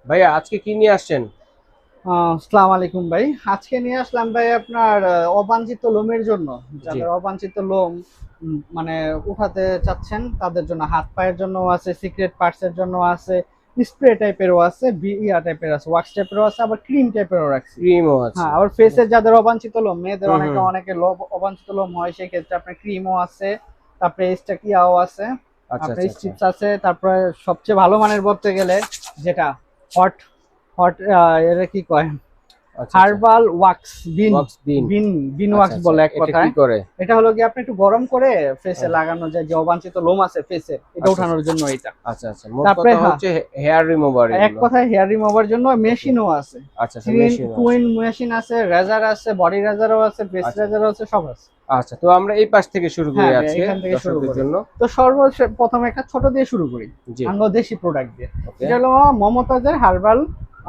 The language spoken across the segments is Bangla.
ভাইয়া আজকে কি নিয়ে আসছেন? আসসালামু আলাইকুম ভাই। আজকে নিয়ে আসলাম ভাই আপনার অবাঞ্ছিত লোমের জন্য। জি। যাদের অবাঞ্ছিত লোম মানে উঠাতে চাচ্ছেন তাদের জন্য, হাত পায়ের জন্য আছে, সিক্রেট পার্টস এর জন্য আছে, স্প্রে টাইপেরও আছে, ইয়া টাইপের আছে, ওয়াক্স টাইপেরও আছে, আবার ক্রিম টাইপেরও রাখছি। ক্রিমও আছে। হ্যাঁ, আবার ফেসের যাদের অবাঞ্ছিত লোম, মেয়েদের হুম অনেকে হুম। অনেকে লোম অবাঞ্ছিত লোম হয়, সেই ক্ষেত্রে আপনার ক্রিমও আছে, তারপরে স্টাকিয়াও আছে, আচ্ছা আপনার আচ্ছা আচ্ছা স্ট্রিপস আছে, তারপরে সবচেয়ে ভালো মানের বলতে গেলে যেটা হট হট এটা কি কয়, আচ্ছা আচ্ছা। হার্বাল ওয়াক্স বিন, ওয়াক্স বিন। বিন বিন আচ্ছা ওয়াক্স আচ্ছা, বলে এক এটা কি কথায়। করে? এটা হলো কি আপনি একটু গরম করে ফেসে হুম, লাগানো যায়, যে অবাঞ্ছিত লোম আছে ফেসে এটা আচ্ছা আচ্ছা উঠানোর জন্য এটা। আচ্ছা আচ্ছা, মোট তারপরে কথা হ্যাঁ, হচ্ছে হেয়ার রিমুভার এক এগুলো। কথায় হেয়ার রিমুভার জন্য ওকে। মেশিনও আছে। আচ্ছা আচ্ছা, মেশিন আছে। টুইন মেশিন আছে, রেজার আছে, বডি রেজারও আছে, ফেস আচ্ছা রেজারও আছে, সব আছে। আচ্ছা, তো আমরা এই পাশ থেকে শুরু করি হ্যাঁ ভাই, আজকে এখান থেকে শুরু দর্শকদের করি। জন্য। তো প্রথমে একটা ছোট দিয়ে শুরু করি, জি। আমরা দেশি প্রোডাক্ট দিয়ে। ওকে। এটা হলো মমতাজের হার্বাল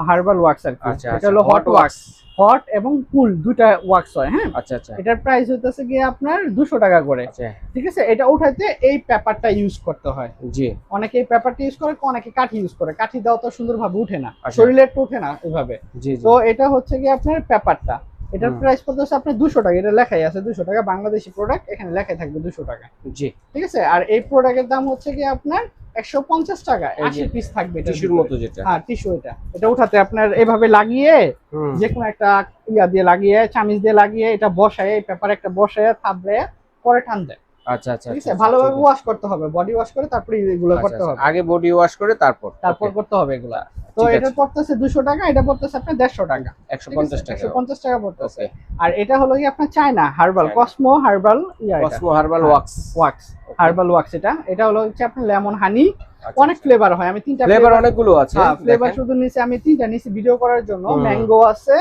হার্বাল ওয়াক্স আর কি। আচ্ছা এটা আচ্ছা, হলো hot hot wax. Wax. Hot এবং কুল দুইটা ওয়াক্স হয়, হ্যাঁ। আচ্ছা আচ্ছা এটার প্রাইস হইতেছে গিয়ে আপনার 200 টাকা করে। আচ্ছা। ঠিক আছে, এটা উঠাইতে এই পেপারটা ইউজ করতে হয়। জি। অনেকে এই পেপারটা ইউজ করে, অনেকে কাঠি ইউজ করে। কাঠি দাও তো সুন্দরভাবে উঠে না, আচ্ছা। শরীরে একটু উঠে না এভাবে। জি জি। তো এটা হচ্ছে গিয়ে আপনার পেপারটা, এটার হুম। প্রাইস পড়তেছে আপনার 200 টাকা। এটা লেখাই আছে 200 টাকা, বাংলাদেশি প্রোডাক্ট, এখানে লেখাই থাকবে 200 টাকা। জি। ঠিক আছে, আর এই প্রোডাক্টের দাম হচ্ছে কি আপনার 150 টাকা, এই যে 80 পিস থাকবে এটার টিস্যুর ভিতরে। মতো যেটা। হ্যাঁ, টিস্যু। এটা উঠাতে আপনার এভাবে লাগিয়ে, হুম। যে কোনো একটা ইয়া দিয়ে লাগিয়ে, চামিচ দিয়ে লাগিয়ে, এটা বসায়, এই পেপার একটা বসায় থাবড়ে পরে টান দেয়। আচ্ছা আচ্ছা ঠিক আচ্ছা আছে, আচ্ছা, ঠিক ভালোভাবে আছে। ওয়াশ করতে হবে, বডি ওয়াশ করে তারপরে এগুলো আচ্ছা করতে আচ্ছা, হবে। আগে বডি ওয়াশ করে তারপর। তারপর ওকে। করতে হবে এগুলা। তো ঠিক এটা আছে। পড়তেছে 200 টাকা, এটা পড়তেছে আপনার 150 টাকা। ঠিক আছে, 150 টাকা। 150 টাকা পড়তেছে। ওকে। আর এটা হলো কি আপনার China herbal, China Cosmo herbal ইয়া এটা। কসমো হার্বাল হ্যাঁ, wax. Wax, okay. Herbal wax. এটা এটা হলো হচ্ছে আপনার লেমন হানি। আচ্ছা অনেক আচ্ছা, ফ্লেভার হয়, আমি তিনটা ফ্লেভার ফ্লেভার। অনেকগুলো আছে হ্যাঁ, ফ্লেভার দেখেন। শুধু নিচে আমি তিনটা নিচে ভিডিও করার জন্য। হুম। ম্যাঙ্গো আছে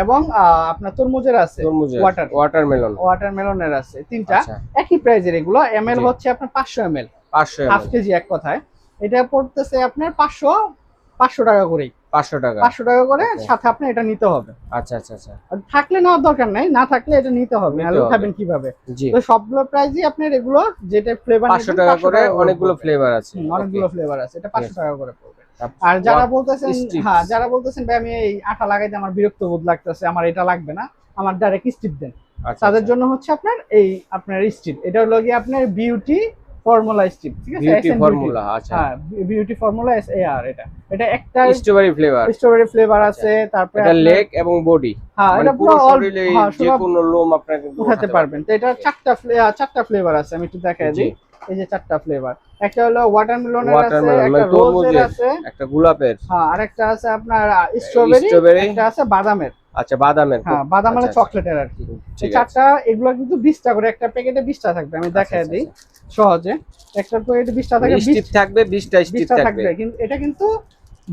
এবং আপনার তরমুজের আছে, তরমুজের, ওয়াটার ওয়াটারমেলন। ওয়াটারমেলনের আছে, তিনটা আচ্ছা। একই প্রাইজের। এগুলো এমএল জি। হচ্ছে আপনার 500 ml, 500 হাফ এমএল। কেজি এক কথায়। এটা পড়তেছে আপনার 500 টাকা করেই। 500 টাকা। 500 টাকা করে, ওকে। সাথে আপনি এটা নিতে হবে। আচ্ছা আচ্ছা আচ্ছা, আর থাকলে নেওয়ার দরকার নাই, না থাকলে এটা নিতে হবে, নিতে নাহলে হবে। উঠাবেন কিভাবে? জি। তো সবগুলো প্রাইসই আপনার এগুলো, যেটা ফ্লেভার 500 নেবেন টাকা 500 করে টাকা করে অনেকগুলো পড়বে। ফ্লেভার আছে। ওকে। অনেকগুলো ফ্লেভার আছে, এটা ঠিক 500 আছে। টাকা করে পড়বে। তারপর আর যারা ওয়াক বলতেছেন, স্ট্রিপস। হ্যাঁ, যারা বলতেছেন ভাই আমি এই আঠা লাগাইতে আমার বিরক্ত বোধ লাগতেছে, আমার এটা লাগবে না, আমার ডাইরেক্ট স্টিপ দেন, আচ্ছা তাদের আচ্ছা, জন্য হচ্ছে আপনার এই আপনার স্টিপ। এটা হলো গিয়ে আপনার বিউটি ফর্মুলা স্টিপ। ঠিক আছে, বিউটি এসএন বিউটি। ফর্মুলা। আচ্ছা। হ্যাঁ, বিউটি ফর্মুলা এসএআর। এটা এটা একটা স্ট্রবেরি ফ্লেভার। স্ট্রবেরি ফ্লেভার আচ্ছা, আছে, তারপরে এটা আপনার লেগ এবং বডি, হ্যাঁ, মানে এটা পুরো পুরো অল, শরীরে হ্যাঁ যে সব কোনো লোম আপনারা কিন্তু উঠাতে উঠাতে পারবেন। পারবেন। তো এটা চারটা ফ্লেভার আছে, আমি একটু দেখাই জি। দিই। এই যে চারটা ফ্লেভার, একটা হলো ওয়াটারমেলনের আছে, ওয়াটারমেলন একটা মানে রোজের তরমুজের, আছে, একটা গোলাপের, হ্যাঁ, আরেকটা আছে আপনার স্ট্রবেরি, স্ট্রবেরি, একটা আছে বাদামের। আচ্ছা বাদামের হ্যাঁ, বাদাম আচ্ছা মানে আচ্ছা, চকলেটের আর কি। এই ঠিক আছে। চারটা, এগুলো কিন্তু 20টা করে, একটা প্যাকেটে 20টা থাকবে, আমি আচ্ছা দেখাই আচ্ছা দিই আচ্ছা, সহজে। একটা প্যাকেটে 20টা থাকে, স্টিপ থাকবে, 20টা স্টিপ 20টা থাকবে। থাকবে, কিন্তু এটা কিন্তু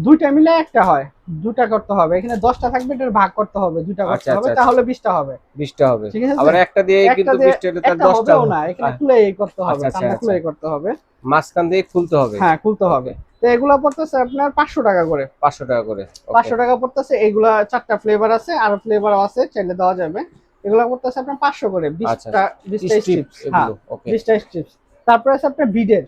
দুইটা মিলে একটা হয়, দুটা করতে হবে। এখানে 10টা থাকবে, এটা ভাগ করতে হবে, দুইটা আচ্ছা করতে হবে, আচ্ছা আচ্ছা, তাহলে 20টা হবে। 20টা হবে। ঠিক আছে, আবার একটা দিয়ে একটা কিন্তু দিয়ে 20টা, এটা তার একটা 10টা হবেও হবে। না, এখানে খুলে করতে হবে, আচ্ছা আচ্ছা টান্না আচ্ছা, খুলে করতে হবে। মাঝখান দিয়ে খুলতে হবে। হ্যাঁ, খুলতে হবে। ওকে। তো এগুলো পড়তেছে আপনার 500 টাকা করে। 500 টাকা করে। ওকে। 500 টাকা পড়তেছে। এগুলা চারটা ফ্লেভার আছে, আর ফ্লেভারও আছে, চাইলে দেওয়া যাবে। এগুলো পড়তেছে আপনার 500 করে, আচ্ছা 20টা আচ্ছা, 20টা স্ট্রিপ স্ট্রিপস। হ্যাঁ, এগুলো। ওকে। 20টা স্ট্রিপস। তারপরে আছে আপনার বিডের।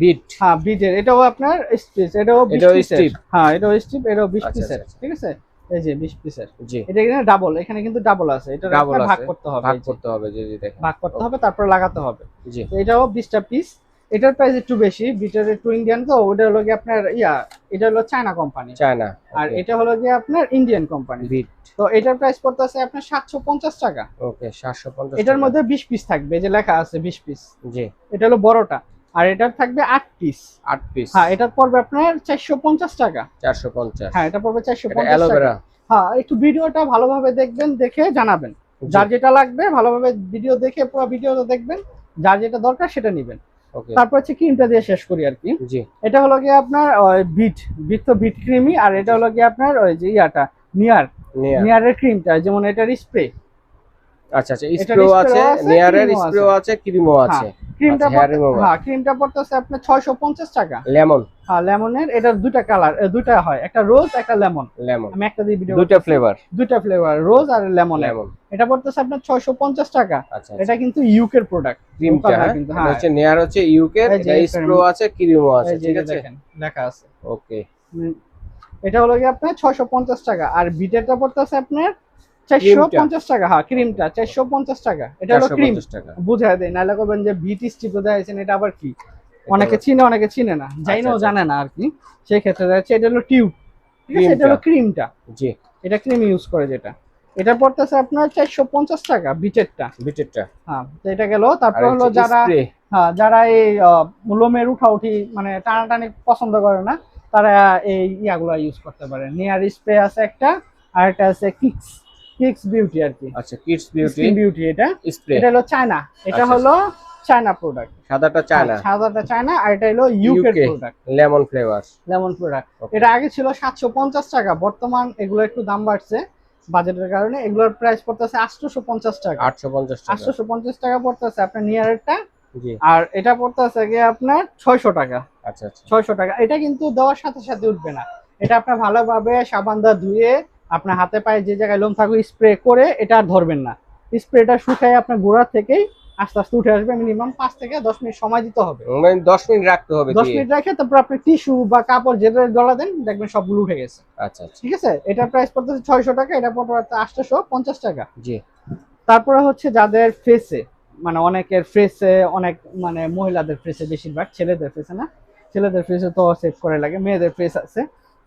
বিট। হ্যাঁ, বিডের এটাও আপনার স্ট্রিপস, এটাও 20 এটাও পিসের। স্ট্রিপ। হ্যাঁ, এটাও স্ট্রিপ, এটাও 20 আচ্ছা আচ্ছা পিসের। আচ্ছা, ঠিক আছে, এই যে 20 পিসের। জি। এটা এখানে ডাবল, এখানে কিন্তু ডাবল আছে, এটা ডাবল আপনার ভাগ আছে, করতে হবে, ভাগ এই যে করতে হবে, জি জি দেখেন। ভাগ করতে হবে, ওকে। তারপর লাগাতে হবে। জি। তো এটাও 20টা পিস। এটার প্রাইস একটু বেশি, বিটার একটু ইন্ডিয়ান, তো ওটা হলো গিয়ে আপনার এটা হলো চায়না কোম্পানি, চায়না। আর ওকে। এটা হলো গিয়ে আপনার ইন্ডিয়ান কোম্পানি। বিট। তো এটার প্রাইস পড়তেছে আপনার 750 টাকা। ওকে, 750 এটার টাকা। মধ্যে 20 পিস থাকবে, এই যে লেখা আছে 20 পিস। জি। এটা হলো বড়টা, আর এটার থাকবে 8 পিস। 8 পিস। হ্যাঁ, এটা পড়বে আপনার 450 টাকা। 450। হ্যাঁ, এটা পড়বে এটা 450 টাকা। অ্যালোভেরা। হ্যাঁ, একটু ভিডিওটা ভালোভাবে দেখবেন, দেখে জানাবেন। জি। যার যেটা লাগবে ভালোভাবে ভিডিও দেখে, পুরো ভিডিওটা দেখবেন, যার যেটা দরকার সেটা নেবেন। ওকে। তারপর হচ্ছে ক্রিমটা দিয়ে শেষ করি আর কি। জি। এটা হলো গিয়ে আপনার বিট, বিট তো বিট ক্রিমই, আর এটা জি। হলো গিয়ে আপনার ওই যে নিয়ার, নিয়া। নিয়ারের ক্রিমটা, যেমন এটার স্প্রে, আচ্ছা আচ্ছা, এটার স্প্রেও আছে, স্প্রেও আছে, নিয়ারের ক্রিমও আছে। স্প্রেও আছে, ক্রিমও হ্যাঁ, আছে। আচ্ছা, হেয়ার রিমুভার। ক্রিমটা পড়তেছে আপনার 650 টাকা। লেমন। হ্যাঁ, লেমনের, এটার দুইটা কালার, দুইটা হয়, একটা রোজ একটা লেমন। লেমন। আমি একটা দিয়ে ভিডিও দুইটা করতেছি। ফ্লেভার। দুইটা ফ্লেভার, রোজ আর লেমনের। লেমন। এটা পড়তেছে আপনার 650 টাকা। আচ্ছা আচ্ছা, এটা কিন্তু ইউকের প্রোডাক্ট, ক্রিমটা, লোকাল না হ্যাঁ কিন্তু। এটা হ্যাঁ, হচ্ছে নেয়ার, হচ্ছে ইউকের, এই যে এটা স্প্রেও আছে, ক্রিমও আছে, এই যে ঠিক এটা আছে। দেখেন লেখা আছে। ওকে। উম, এটা হলো কি আপনার 650 টাকা, আর বিটেরটা পড়তেছে আপনার 450 টাকা। হ্যাঁ, ক্রিমটা 450 টাকা। এটা হলো ক্রিম, 450 টাকা। বুঝাই দেই, নাহলে করবেন যে বিট স্ট্রিপে দেখাইছেন, এটা আবার কি, অনেকে চিনে অনেকে চিনে না, জানেও জানে না আর কি, সেই ক্ষেত্রে দেখা যাচ্ছে এটা হলো টিউব, ঠিক আছে, এটা হলো ক্রিমটা। জি, এটা ক্রিম ইউজ করে যেটা, এটা পড়তেছে আপনার 450 টাকা বিটেরটা। হ্যাঁ, তো এটা গেল। তারপর হলো যারা, হ্যাঁ, যারা এই লোমের উঠাউঠি মানে টানাটানি পছন্দ করে না, তারা এই ইয়াগুলো ইউজ করতে পারে। নিয়ার স্প্রে আছে একটা, আর একটা আছে কিক্স বিউটি আর কি। আচ্ছা, কিডস বিউটি এটা স্প্রে, এটা হলো চায়না, এটা হলো চায়না প্রোডাক্ট। সাদাটা চায়না, আর এটা হলো ইউকে প্রোডাক্ট, লেমন প্রোডাক্ট। এটা আগে ছিল 750 টাকা, বর্তমান এগুলো একটু দাম বাড়ছে বাজেটের কারণে। এগুলোর প্রাইস পড়তেছে 850 টাকা। 850 টাকা পড়তেছে আপনার নিয়ারেরটা। আর এটা পড়তেছে গিয়ে আপনার 600 টাকা। আচ্ছা, 600 টাকা। এটা কিন্তু দেওয়ার সাথে সাথে উঠবে না, এটা আপনার ভালোভাবে সাবান দিয়ে ধুয়ে আপনার হাতে পায়ে যে জায়গায় লোম থাকবে স্প্রে করে এটা আর ধরবেন না। স্প্রেটা শুকায় আপনার গোড়া থেকেই আস্তে আস্তে উঠে আসবে। মিনিমাম 5 থেকে 10 মিনিট সময় দিতে হবে, মানে 10 মিনিট রাখতে হবে। 10 মিনিট রেখে তারপর আপনি টিস্যু বা কাপড় যেটা গলা দেন, দেখবেন সবগুলো উঠে গেছে। আচ্ছা, ঠিক আছে। এটার প্রাইস পড়তেছে 600 টাকা, এটা পড়তে 850 টাকা। জি। তারপরে হচ্ছে যাদের ফেসে, মানে অনেকের ফেসে, অনেক মানে মহিলাদের ফেসে, বেশিরভাগ ছেলেদের ফেসে না, ছেলেদের ফেসে তো সেভ করে লাগে, মেয়েদের ফেস আছে,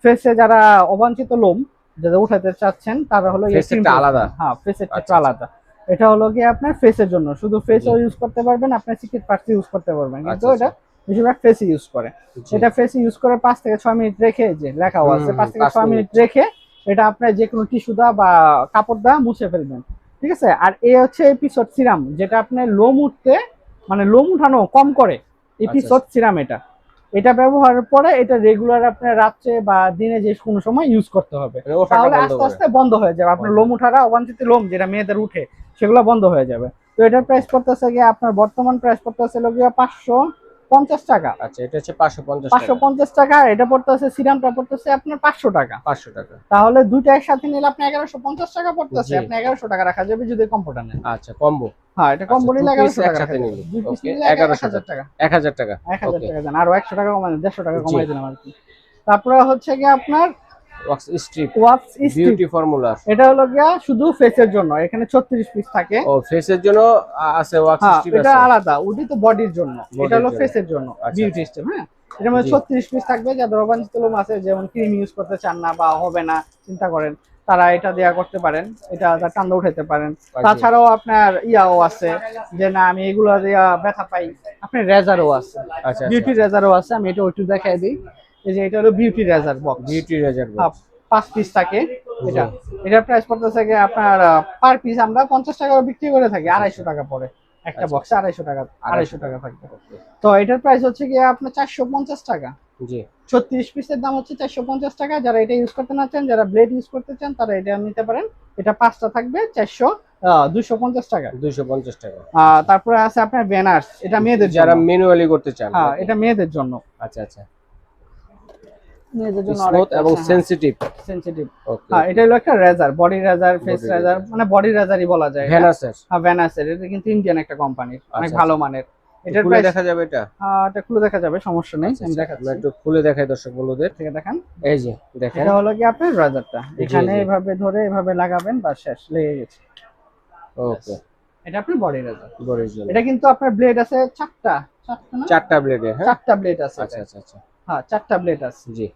ফেসে যারা অবাঞ্ছিত লোম যারা উঠাতে চাচ্ছেন তারা হলো ফেসটা আলাদা। হ্যাঁ, ফেসের একটু আলাদা। এটা হলো কি আপনার ফেসের জন্য, শুধু ফেসও ইউজ করতে পারবেন, আপনার সিক্রেট পার্টস ইউজ করতে পারবেন, কিন্তু এটা বেশিরভাগ ফেসে ইউজ করে। এটা ফেসে ইউজ করে 5 থেকে 6 মিনিট রেখে, যে লেখাও আছে 5 থেকে 6 মিনিট রেখে, এটা আপনার যে কোনো টিস্যু দা বা কাপড় দা মুছে ফেলবেন। ঠিক আছে। আর এই হচ্ছে এপিসোড সিরাম, যেটা আপনার লোম উঠতে মানে লোম উঠানো কম করে, এপিসোড সিরাম। এটা ব্যবহারের পরে এটা রেগুলার আপনার রাত্রে বা দিনে যে কোনো সময় ইউজ করতে হবে, তাহলে আস্তে আস্তে বন্ধ হয়ে যাবে আপনার লোম উঠাটা, অবাঞ্ছিত লোম যেটা মেয়েদের উঠে সেগুলো বন্ধ হয়ে যাবে। তো এটার প্রাইস পড়তেছে গিয়ে আপনার বর্তমান প্রাইস পড়তেছে গিয়ে 550 টাকা। আচ্ছা, এটা হচ্ছে 550 টাকা। এটা পড়তেছে সিরামটা পড়তেছে আপনার 500 টাকা। তাহলে দুইটা একসাথে নিলে আপনি 1150 টাকা পড়তেছে। আপনি 1100 টাকা রাখা যাবে যদি কম্বোটা নেন। আচ্ছা, কম্বো। হ্যাঁ, এটা কম্বো নিলে 1100 টাকা একসাথে নিলে ওকে 1100 টাকা। 1000 টাকা দেন, আরো 100 টাকা কমাই দেন, 150 টাকা কমাই দিলাম আর কি। তারপরে হচ্ছে কি আপনার ওয়াক্স স্ট্রিপ বিউটি ফর্মুলা, এটা হলো গিয়া শুধু ফেসের জন্য, এখানে 36 পিস থাকে। ও, ফেসের জন্য আছে ওয়াক্স স্ট্রিপ আছে, এটা আলাদা, ওটি তো বডির জন্য, এটা হলো ফেসের জন্য বিউটি স্ট্রিপ। হ্যাঁ, এর মধ্যে 36 পিস থাকবে। যাদের অবাঞ্ছিত লোম আছে, যেমন ক্রিম ইউজ করতে চান না বা হবে না চিন্তা করেন, তারা এটা দেয়া করতে পারেন, এটা টান্দা উঠাতে পারেন। তাছাড়াও আপনার ইয়াও আছে যে না আমি এগুলো দিয়া ব্যথা পাই, আপনার রেজারও আছে, বিউটি রেজারও আছে। আমি এটা একটু দেখাই দিই। এই যে এটা হলো বিউটি রেজার বক্স, 5 পিস থাকে। এটার প্রাইস পড়তেছে কি আপনার পার পিস আমরা 50 টাকা বিক্রি করে থাকি, 250 টাকা পড়ে একটা বক্সে, 250 টাকা থাকবে। তো এটার প্রাইস হচ্ছে কি আপনার 450 টাকা। জি, 36 পিসের দাম হচ্ছে 450 টাকা। যারা এটা ইউজ করতে না চান, যারা ব্লেড ইউজ করতে চান, তারা এটা নিতে পারেন। এটা 5টা থাকবে 250 টাকা। তারপরে আছে আপনার ব্যানার্স, এটা মেয়েদের যারা ম্যানুয়ালি করতে চান। হ্যাঁ, এটা মেয়েদের জন্য। আচ্ছা, মেয়েদের জন্য স্মুথ এবং সেনসিটিভ। হ্যাঁ, এটা হলো একটা রেজার, বডি রেজার, ফেস রেজার, মানে বডি রেজারই বলা যায়। ভ্যানাসের। হ্যাঁ, ভ্যানাসের। এটা কিন্তু ইন্ডিয়ান একটা কোম্পানি, অনেক ভালো মানের। এটার প্রাইস দেখা যাবে এটা? এটা খুলে দেখা যাবে, সমস্যা নেই, আমি দেখাচ্ছি। একটু খুলে দেখাই দর্শক বন্ধুদের। ঠিক আছে, দেখেন। এই যে দেখেন, এটা হলো কি আপনার রেজারটা, এখানে এভাবে ধরে এভাবে লাগাবেন, বা শেষ, লেগে গেছে। ওকে, এটা আপনার বডি রেজার। এটা কিন্তু আপনার ব্লেড আছে 4টা ব্লেডে। হ্যাঁ, 4টা ব্লেড আছে। আচ্ছা। হ্যাঁ, 4টা ব্লেড আছে। জি।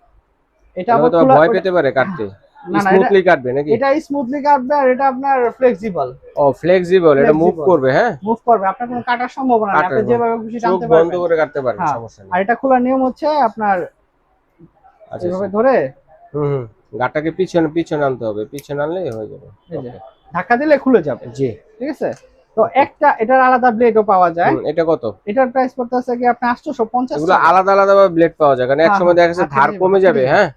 এটা আবার ভয় পেতে পারে কাটতে, স্মুথলি কাটবে নাকি? এটা স্মুথলি কাটবে, আর এটা আপনার ফ্লেক্সিবল। ও, ফ্লেক্সিবল, এটা মুভ করবে। হ্যাঁ, মুভ করবে, আপনার কোনো কাটার সম্ভাবনা নেই, আপনি যেভাবে খুশি টানতে পারবেন, বন্ধ করে কাটতে পারবেন, সমস্যা নেই। আর এটা খোলার নিয়ম হচ্ছে আপনার এইভাবে ধরে গাটাকে পিছনে আনতে হবে, পিছনে আনলেই হয়ে যাবে। ধাক্কা দিলে খুলে যাবে। জি, ঠিক আছে। তো একটা এটার আলাদা ব্লেডও পাওয়া যায়। এটা কত? এটার প্রাইস পড়তেছে কি আপনি 850 টাকা। এগুলো আলাদা আলাদা ব্লেড পাওয়া যায়, কারণ এক সময় দেখা যাচ্ছে ধার কমে যাবে। হ্যাঁ,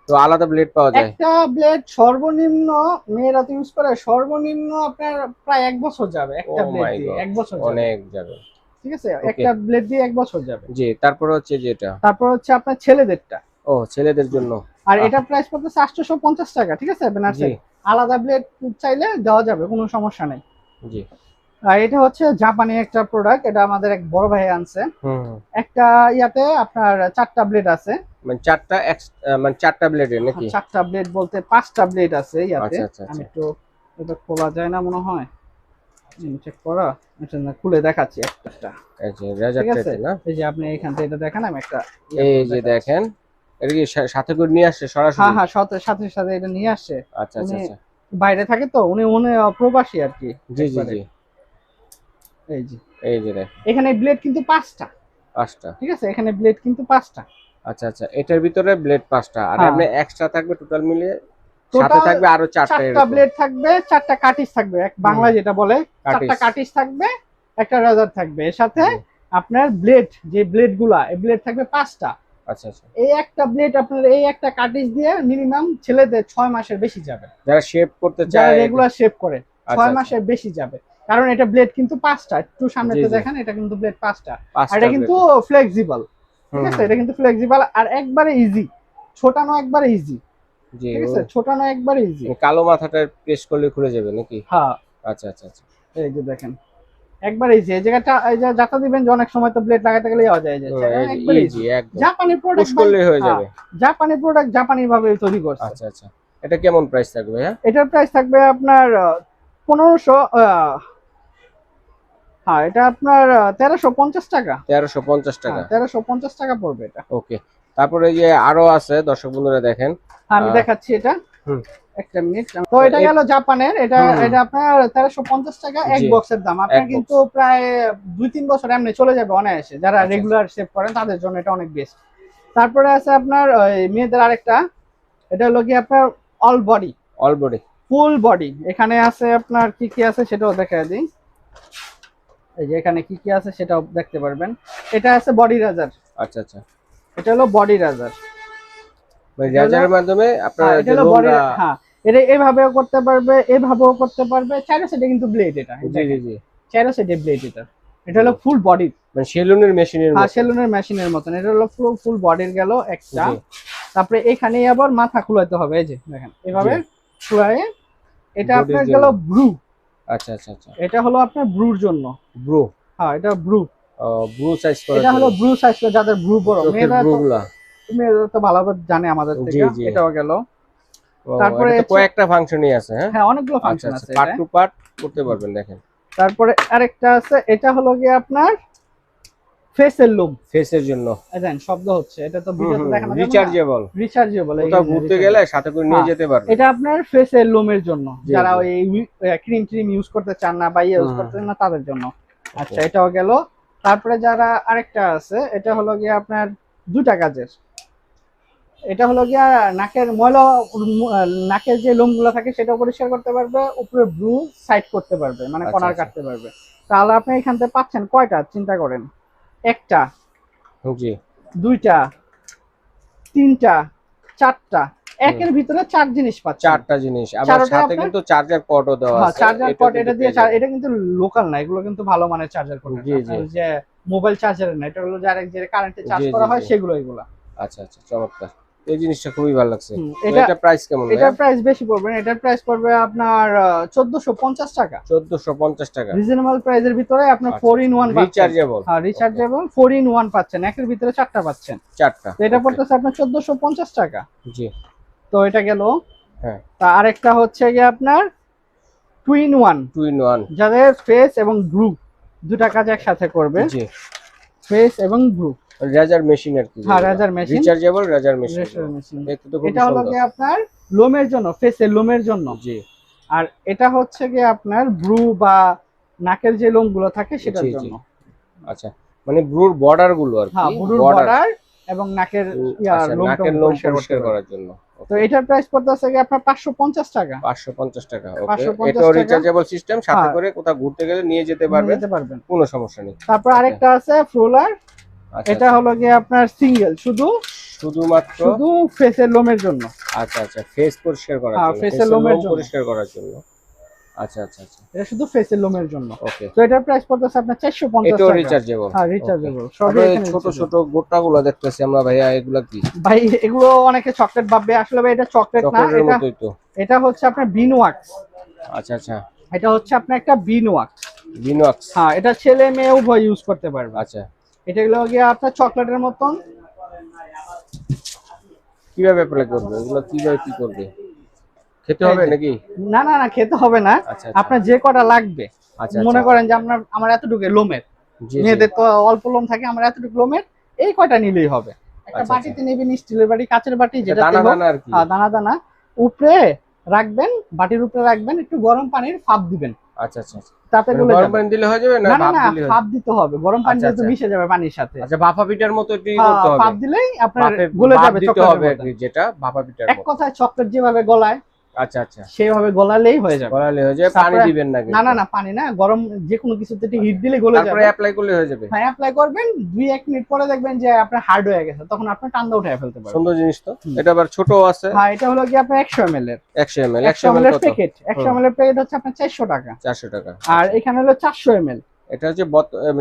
তো আলাদা ব্লেড পাওয়া যায়। একটা ব্লেড সর্বনিম্ন মেয়েরা তো ইউজ করে, সর্বনিম্ন আপনার প্রায় 1 বছর যাবে একটা ব্লেড দিয়ে। 1 বছর অনেক যাবে। ঠিক আছে, একটা ব্লেড দিয়ে 1 বছর যাবে। জি। তারপর হচ্ছে যেটা, তারপর হচ্ছে আপনার ছেলেদেরটা। ও, ছেলেদের জন্য। আর এটা প্রাইস পড়তেছে 850 টাকা। ঠিক আছে, বেনারসি। আলাদা ব্লেড চাইলে দেওয়া যাবে, কোনো সমস্যা নেই। জি। আর এটা হচ্ছে জাপানি একটা প্রোডাক্ট, এটা আমাদের এক বড় ভাই আনছে। হুম। একটা ইয়াতে আপনার 4টা ব্লেড আছে। মানে মানে 4টা ব্লেডের নাকি? 4টা ব্লেড বলতে 5টা ব্লেড আছে ইয়াতে। আচ্ছা আচ্ছা আমি আচ্ছা। একটু, এটা খোলা যায় না মনে হয়, চেক করা, এটা না খুলে দেখাচ্ছি একটা। এই যে রেজার ঠিক আছে, ট্রেতে না? এই যে আপনি এখান থেকে এটা দেখেন, আমি একটা এই যে দেখেন, এটা কি সাথে করে নিয়ে আসছে সরাসরি? হ্যাঁ হ্যাঁ, সাথে সাথে সাথে এটা নিয়ে আসছে। আচ্ছা আচ্ছা উনি আচ্ছা। বাইরে থাকে তো, উনি উনি প্রবাসী আর কি। জি জি একবারে। জি। এই যে এই যে দেখ, এখানে ব্লেড কিন্তু 5টা। 5টা। ঠিক আছে, এখানে ব্লেড কিন্তু 5টা। আচ্ছা আচ্ছা, এটার ভিতরে ব্লেড 5টা, আর হ্যাঁ। এমনি এক্সট্রা থাকবে টোটাল মিলিয়ে সাথে টোটাল থাকবে আরো 4টা 4টা এরকম। ব্লেড থাকবে, 4টা কাটিস থাকবে, এক বাংলা যেটা বলে 4টা কাটিস। কাটিস থাকবে, একটা রাজার থাকবে। এর সাথে জি। আপনার ব্লেড, যে ব্লেড গুলা, এই ব্লেড থাকবে 5টা। আচ্ছা আচ্ছা। এই একটা ব্লেড আপনার এই একটা কাটিস দিয়ে মিনিমাম ছেলেদের 6 মাসের বেশি যাবে। যারা শেভ করতে যারা চায়। রেগুলার শেভ করে আচ্ছা, 6 আচ্ছা। মাসের বেশি যাবে, কারণ এটা ব্লেড কিন্তু 5টা। একটু সামনে জি, তো জি। দেখেন, এটা কিন্তু ব্লেড 5টা। আর 5টা এটা কিন্তু ফ্লেক্সিবল। ঠিক আছে, এটা কিন্তু ফ্লেক্সিবল আর একবারে ইজি, ছোটানো একবারে ইজি। জি। ঠিক আছে, ছোটানো একবারে ইজি। মানে কালো মাথাটা প্রেস করলে খুলে যাবে নাকি? হ্যাঁ, আচ্ছা আচ্ছা আচ্ছা। এই যে দেখেন, একবারে ইজি। এই জায়গাটা, এই যে যাতা দিবেন যে অনেক সময় তো ব্লেড লাগাতে গেলে যাওয়া যায়, একবারে ইজি ইজি। একদম। জাপানি পুশ প্রোডাক্ট করলে হয়ে যাবে। জাপানি প্রোডাক্ট জাপানি ভাবে তৈরি করছে। আচ্ছা আচ্ছা। এটা কেমন প্রাইস থাকবে ভাইয়া? এটার প্রাইস থাকবে আপনার 1500, হ্যাঁ এটা আপনার 1350 টাকা। 1350 টাকা। 1350 টাকা পড়বে এটা। ওকে। তারপরে এই যে আরো আছে, দর্শক বন্ধুরা দেখেন। আমি দেখাচ্ছি এটা। হুম। একটা মিনিট। তো এটা গেল জাপানের, এটা এটা আপনার 1350 টাকা এক জি। বক্সের দাম। আপনার এক কিন্তু প্রায় 2-3 বছর এমনি চলে যাবে অনায়াসে, যারা আচ্ছা, রেগুলার সেভ করেন তাদের জন্য এটা অনেক বেস্ট। তারপরে আছে আপনার ওই মেয়েদের আরেকটা, এটা হলো কি আপনার all body, all body. Full body. এখানে আছে আপনার কি কি আছে সেটাও দেখায় দিই। এই যে এখানে কি কি আছে সেটাও দেখতে পারবেন। এটা আছে বডি রাজার। আচ্ছা আচ্ছা। এটা হলো বডি রাজার। মানে রেজারের মাধ্যমে আপনারা এটা যে হলো বডি, লোমরা। হ্যাঁ এটা এভাবেও করতে পারবে, এভাবেও করতে পারবে। চাইরো সাইডে কিন্তু ব্লেড, এটা জি জি জি। চাইরো সাইডে ব্লেড। এটা এটা হলো ফুল বডি, মানে সেলুনের মেশিনের হ্যাঁ মতো। সেলুনের মেশিনের মতন। এটা হলো ফুল বডির গেল একটা। জি। তারপরে এখানে আবার মাথা খুলাইতে হবে, এই যে দেখেন এভাবে খুলায়ে। এটা বডির আপনার জন্য। গেল ব্রু। আচ্ছা আচ্ছা আচ্ছা। এটা হলো আপনার ব্রুর জন্য। ব্রু। হ্যাঁ এটা ব্রু। ব্রু সাইজ করে। এটা হলো ব্রু সাইজ, যাদের ব্রু বড়। মেয়েরা তো, ব্রুগুলা। মেয়েরা তো ভালোভাবে জানে আমাদের জি, থেকে। জি। এটাও গেল। তারপরে তারপরে তো কয়েকটা ফাংশনই আছে, হ্যাঁ? হ্যাঁ অনেকগুলো আচ্ছা ফাংশন আচ্ছা, আছে পার্ট এটা। টু পার্ট করতে পারবেন দেখেন। তারপরে আরেকটা আছে, এটা হলো গিয়ে আপনার ফেসের লুম। ফেসের জন্য। দেখেন শব্দ হচ্ছে, এটা তো ভিডিওতে দেখানো যাবে না। রিচার্জেবল। রিচার্জেবল, কোথাও ঘুরতে গেলে সাথে করে নিয়ে যেতে পারবেন। এটা আপনার ফেসের লুমের জন্য, জি, যারা জি। ওই ক্রিম ইউজ করতে চান না বা ইউজ করতে চান না তাদের জন্য। আচ্ছা এটাও গেল। তারপরে যারা আরেকটা আছে, এটা হলো গিয়ে আপনার 2টা কাজের। এটা হলো গিয়া নাকের ময়লা, নাকের যে লোমগুলো থাকে সেটা পরিষ্কার করতে পারবে, উপরে ব্রু সাইড করতে পারবে, মানে আচ্ছা, কর্নার আচ্ছা। কাটতে পারবে। তাহলে আপনি এখান থেকে পাচ্ছেন কয়টা চিন্তা করেন? একটা, জি। 2টা, 3টা, 4টা, একের ভিতরে 4 জিনিস পাচ্ছেন। 4টা জিনিস, আবার চারোটায় সাথে আপনার- কিন্তু চার্জার কর্ডও দেওয়া হ্যাঁ আছে। চার্জার এটা কর্ড, কিন্তু এটা দিয়ে পেয়ে যাবেন। এটা কিন্তু লোকাল না, এগুলো কিন্তু ভালো মানের চার্জার কর্ড। জি, জি। যে মোবাইল চার্জারের না, এটা হলো যারা যে কারেন্টে চার্জ জি, করা জি, হয় জি। সেগুলো এগুলো। আচ্ছা আচ্ছা, চমৎকার। এই জিনিসটা খুবই ভালো লাগছে। এটা এটা প্রাইস কেমন ভাইয়া? এটার প্রাইস বেশি পড়বে না, এটার প্রাইস পড়বে আপনার 1450 টাকা। 1450 টাকা। রিজনেবল প্রাইসের ভিতরে আপনার 4 in 1 রিচার্জেবল। হ্যাঁ রিচার্জেবল 4 in 1 পাচ্ছেন, একের ভিতরে 4টা পাচ্ছেন। 4টা। তো এটা পড়তেছে আপনার 1450 টাকা। জি। তো এটা গেল। হ্যাঁ। তা আরেকটা হচ্ছে গিয়ে আপনার 2 in 1, 2 in 1। যাদের ফেস এবং ব্রু 2টা কাজ একসাথে করবে। জি। ফেস এবং ব্রু। রেজার মেশিন আর কি। হ্যাঁ রেজার মেশিন। রিচার্জেবল রেজার মেশিন। দেখতে তো খুব এটা হলো সুন্দর। গিয়ে আপনার লোমের জন্য, ফেসের লোমের জন্য। জি। আর এটা হচ্ছে গিয়ে আপনার ব্রু বা নাকের যে লোমগুলো থাকে সেটার জি, জি। জন্য। আচ্ছা, মানে ব্রুর বর্ডার গুলো আর কি। হ্যাঁ ব্রুর বর্ডার এবং নাকের আচ্ছা, নাকের লোম পরিষ্কার করার জন্য। তো এটার প্রাইস পড়তেছে কি আপনার 550 টাকা। 550 টাকা। ওকে। 550 এটাও টাকা। রিচার্জেবল সিস্টেম, সাথে হ্যাঁ। করে কোথাও ঘুরতে গেলে নিয়ে যেতে পারবেন। কোনো সমস্যা নেই। তারপর আরেকটা আছে ফ্রোলার। আচ্ছা, এটা হলো গিয়ে আপনার সিঙ্গেল, শুধুমাত্র শুধু ফেসের লোমের জন্য। আচ্ছা আচ্ছা, ফেস পরিষ্কার করার হ্যাঁ, জন্য, ফেসের লোমের জন্য। পরিষ্কার করার জন্য। আচ্ছা আচ্ছা আচ্ছা। এটা শুধু ফেসের লোমের জন্য। ওকে। তো এটার প্রাইস পড়তেছে আপনার 450 এটাও টাকা। রিচার্জেবল। হ্যাঁ রিচার্জেবল। সবই ছোট ছোট গোটাগুলো দেখতেছি আমরা ভাইয়া, এগুলা কি? ভাই এগুলো অনেকে চকলেট ভাববে, আসলে ভাই এটা চকলেট না, চকলেটের মতোই তো। এটা হচ্ছে আপনার বিন ওয়াক্স। আচ্ছা আচ্ছা। এটা হচ্ছে আপনার একটা বিন ওয়াক্স। বিনক্স। হ্যাঁ, এটা ছেলে মেয়ে উভয় ইউজ করতে পারবে। আচ্ছা, এটা হলো গিয়ে আপনার চকলেটের মতন। কিভাবে অ্যাপ্লাই করবে এগুলো, কিভাবে কি করবে, খেতে হবে নাকি? না না না, খেতে হবে না। আচ্ছা, আপনার যে কটা লাগবে, আচ্ছা, মনে করেন যে আমার এতটুকু লোমের, জি, মেয়েদের তো অল্প লোম থাকে, আমার এতটুকু লোমের, এই কয়টা নিলেই হবে। একটা আচ্ছা, বাটিতে নেবেন, স্টিলের বাটি, কাচের বাটি, যেটা দানা দানা আর কি। দানা দানা উপরে রাখবেন, বাটির উপরে রাখবেন, একটু গরম পানির ফাপ দিবেন। আচ্ছা, আচ্ছা, তাতে মানে গলে গরম যাবে। পানি দিলে হয়ে যাবে না না না ভাপ না, দিলে হবে? ফাপ দিতে হবে, গরম পানি আচ্ছা, যেহেতু আচ্ছা। মিশে যাবে পানির সাথে। আচ্ছা, ভাপা পিঠার মতো একটু হ্যাঁ, করতে হবে। ফাপ দিলেই আপনার ভাপে গলে ভাপ যাবে দিতে চকলেটের হবে মতো। আর কি, যেটা ভাপা পিঠার এক মতো। কথায় চকলেট যেভাবে গলায়, আচ্ছা, আচ্ছা, সেইভাবে গলালেই হয়ে যাবে। গলালে হয়ে যাবে, পানি তারপরে- দিবেন না না কিন্তু? না না, পানি না, গরম যে কোনো কিছুতে একটু হিট দিলে গলে তারপরে যাবে। অ্যাপ্লাই করলে হয়ে যাবে। হ্যাঁ, অ্যাপ্লাই করবেন, 2-1 মিনিট পরে দেখবেন যে আপনার হার্ড হয়ে গেছে, তখন আপনি টান্দা উঠায় ফেলতে পারবেন। সুন্দর জিনিস তো। এটা আবার ছোট আছে। হ্যাঁ, এটা হলো কি আপনার 100 ml এর 100 ml। 100 ml এর কত? প্যাকেট। 100 ml এর প্যাকেট হচ্ছে আপনার 400 টাকা। 400 টাকা। আর এখানে হলো 400 ml। এটা হচ্ছে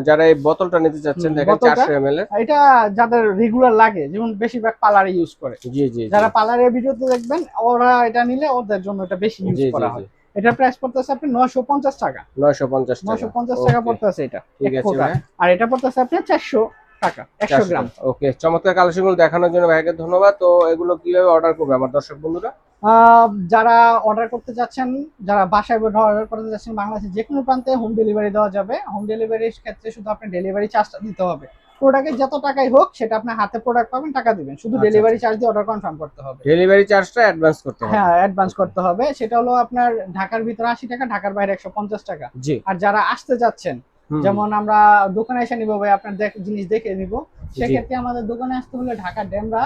যারা এই বোতলটা নিতে চাচ্ছেন, দেখেন বোতলটা, 400 ml এর। এটা যাদের রেগুলার লাগে, যেমন বেশিরভাগ পার্লারে ইউজ করে, জি, জি, যারা পার্লারের ভিডিওতে দেখবেন, ওরা এটা নিলে ওদের জন্য এটা বেশি ইউজ জি, করা জি, হয়। এটা প্রাইস পড়তেছে আপনি 950 টাকা। 950 টাকা। 950 টাকা Okay, পড়তেছে এটা, ঠিক এক আছে ফোঁটা। ভাই। আর এটা পড়তেছে আপনি 400 টাকা 100 গ্রাম। ওকে, চমৎকার কালেকশনগুলো দেখানোর জন্য ভাইকে ধন্যবাদ। তো এগুলো কিভাবে অর্ডার করবে আমার দর্শক বন্ধুরা? যারা অর্ডার করতে যাচ্ছেন, যারা বাসায় বসে অর্ডার করতে যাচ্ছেন, বাংলাদেশের যে কোনো প্রান্তে হোম ডেলিভারি দেওয়া যাবে। হোম ডেলিভারির ক্ষেত্রে শুধু আপনি ডেলিভারি চার্জটা দিতে হবে। প্রোডাক্টের যত টাকাই হোক, সেটা আপনার হাতে প্রোডাক্ট পাবেন, টাকা দিবেন, শুধু আচ্ছা, ডেলিভারি চার্জ দিয়ে অর্ডার কনফার্ম করতে হবে। ডেলিভারি চার্জটা অ্যাডভান্স করতে হবে? হ্যাঁ, অ্যাডভান্স করতে হবে। সেটা হলো আপনার ঢাকার ভিতরে 80 টাকা, ঢাকার বাইরে 150 টাকা। জি। আর যারা আসতে যাচ্ছেন, হুম, যেমন আমরা দোকানে এসে নিব ভাই, আপনার জিনিস দেখে নিব, সেক্ষেত্রে আমাদের দোকানে আসতে হলে ঢাকা ডেমরা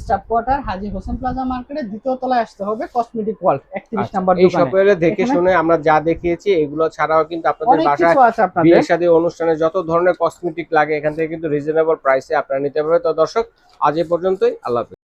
স্টাফ কোয়ার্টার হাজী হোসেন প্লাজা মার্কেটের 2য় তলায় আসতে হবে, কসমেটিক ওয়ার্ল্ড 31 আচ্ছা, নাম্বার এই দোকানে। শপে দেখে এখানে শুনে আমরা যা দেখিয়েছি এগুলো ছাড়াও কিন্তু আপনাদের অনেক বাসায় কিছু আছে আপনাদের। বিয়ে শাদী অনুষ্ঠানে যত ধরনের কসমেটিক লাগে এখান থেকে কিন্তু রিজনেবল প্রাইসে আপনারা নিতে পারবেন। তো দর্শক, আজ এই পর্যন্তই। আল্লাহ হাফেজ।